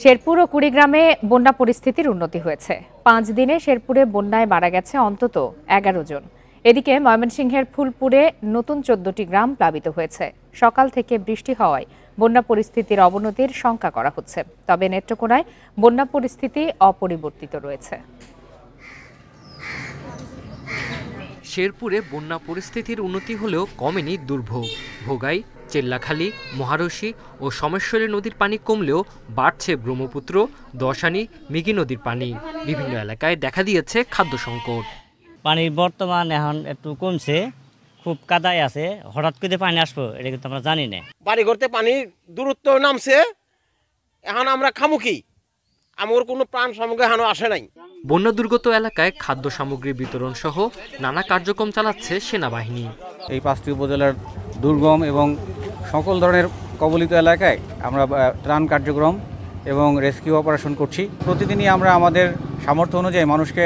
শেরপুর ও কুড়িগ্রামে বন্যা পরিস্থিতির উন্নতি হয়েছে। 5 দিনে শেরপুরে বন্যায় মারা গেছে অন্তত 11 জন। এদিকে ময়মনসিংহের ফুলপুরে নতুন 14টি গ্রাম প্লাবিত হয়েছে। সকাল থেকে বৃষ্টি হওয়ায় বন্যা পরিস্থিতির অবনতির শঙ্কা করা হচ্ছে। তবে নেত্রকোনায় বন্যা পরিস্থিতি অপরিবর্তিত রয়েছে। শেরপুরে বন্যা পরিস্থিতির উন্নতি হলেও কমেনি দুর্ভোগ। ভোগাই, চেল্লাখালী, মহারশী ও সোমেশ্বরী নদীর পানি কমলেও বাড়ছে ব্রহ্মপুত্র, দশানী, মিগি নদীর পানি। বিভিন্ন এলাকায় দেখা দিয়েছে খাদ্য সংকট। পানির বর্তমান এখন একটু কমছে, খুব কাদায় আছে। হঠাৎ করে পানি আসবো এটা কিন্তু আমরা জানি না। বাড়ি করতে পানির দূরত্ব নামছে, এখন আমরা খামু কি? আমার কোনো প্রাণ সামগ্রী এখনো আসে নাই। বন্যা দুর্গত এলাকায় খাদ্য সামগ্রী বিতরণ সহ নানা কার্যক্রম চালাচ্ছে সেনাবাহিনী। এই 5টি উপজেলার দুর্গম এবং সকল ধরনের কবলিত এলাকায় আমরা ত্রাণ কার্যক্রম এবং রেস্কিউ অপারেশন করছি। প্রতিদিনই আমরা আমাদের সামর্থ্য অনুযায়ী মানুষকে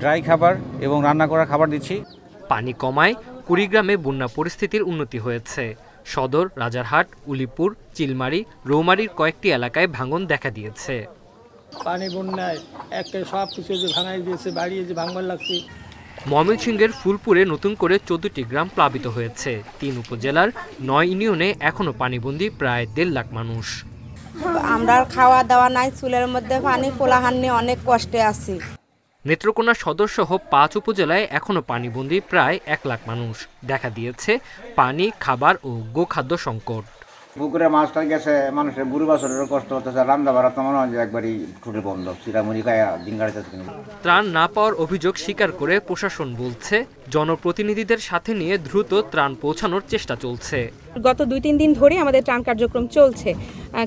ড্রাই খাবার এবং রান্না করা খাবার দিচ্ছি। পানি কমায় কুড়িগ্রামে বন্যা পরিস্থিতির উন্নতি হয়েছে। সদর, রাজারহাট, উলিপুর, চিলমারি, রৌমারীর কয়েকটি এলাকায় ভাঙন দেখা দিয়েছে। পানি বন্যায় একটা সব কিছু যে ভাঙাই দিয়েছে, বাড়িয়ে যে ভাঙবার লাগছে। ময়মনসিংহের ফুলপুরে নতুন করে 14টি গ্রাম প্লাবিত হয়েছে। 3 উপজেলার 9 ইউনিয়নে এখনো পানিবন্দী প্রায় 1.5 লাখ মানুষ। আমরা খাওয়া দাওয়া নাই, চুলের মধ্যে পানি, পোলাহান নিয়ে অনেক কষ্টে আছি। নেত্রকোনা সদর সহ 5 উপজেলায় এখনো পানিবন্দী প্রায় 1 লাখ মানুষ। দেখা দিয়েছে পানি, খাবার ও গোখাদ্য সংকট। পুকুরে মাছটা গেছে, মানুষের বুড়ি বছরেরও কষ্ট হতেছে। রান্না বাড়া তো মনে হয় যে একবারই ঠুটে বন্ধ, সিরামুড়ি খায়া দিন কাটাইতেছে। ত্রাণ না পাওয়ার অভিযোগ স্বীকার করে প্রশাসন বলছে, জনপ্রতিনিধিদের সাথে নিয়ে দ্রুত ত্রাণ পৌঁছানোর চেষ্টা চলছে। গত 2-3 দিন ধরে আমাদের ত্রাণ কার্যক্রম চলছে।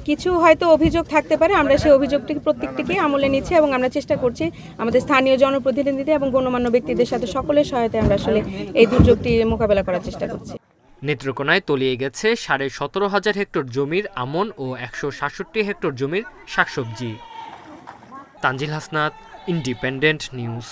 কিছু হয়তো অভিযোগ থাকতে পারে, আমরা সেই অভিযোগটি প্রত্যেকটিকে আমলে নিচ্ছি এবং আমরা চেষ্টা করছি আমাদের স্থানীয় জনপ্রতিনিধিদের এবং গণ্যমান্য ব্যক্তিদের সাথে সকলের সহায়তায় আমরা আসলে এই দুর্যোগটি মোকাবেলা করার চেষ্টা করছি। নেত্রকোনায় তলিয়ে গেছে 17,500 হেক্টর জমির আমন ও 167 হেক্টর জমির শাকসবজি। Tanzil Hasnat, independent news.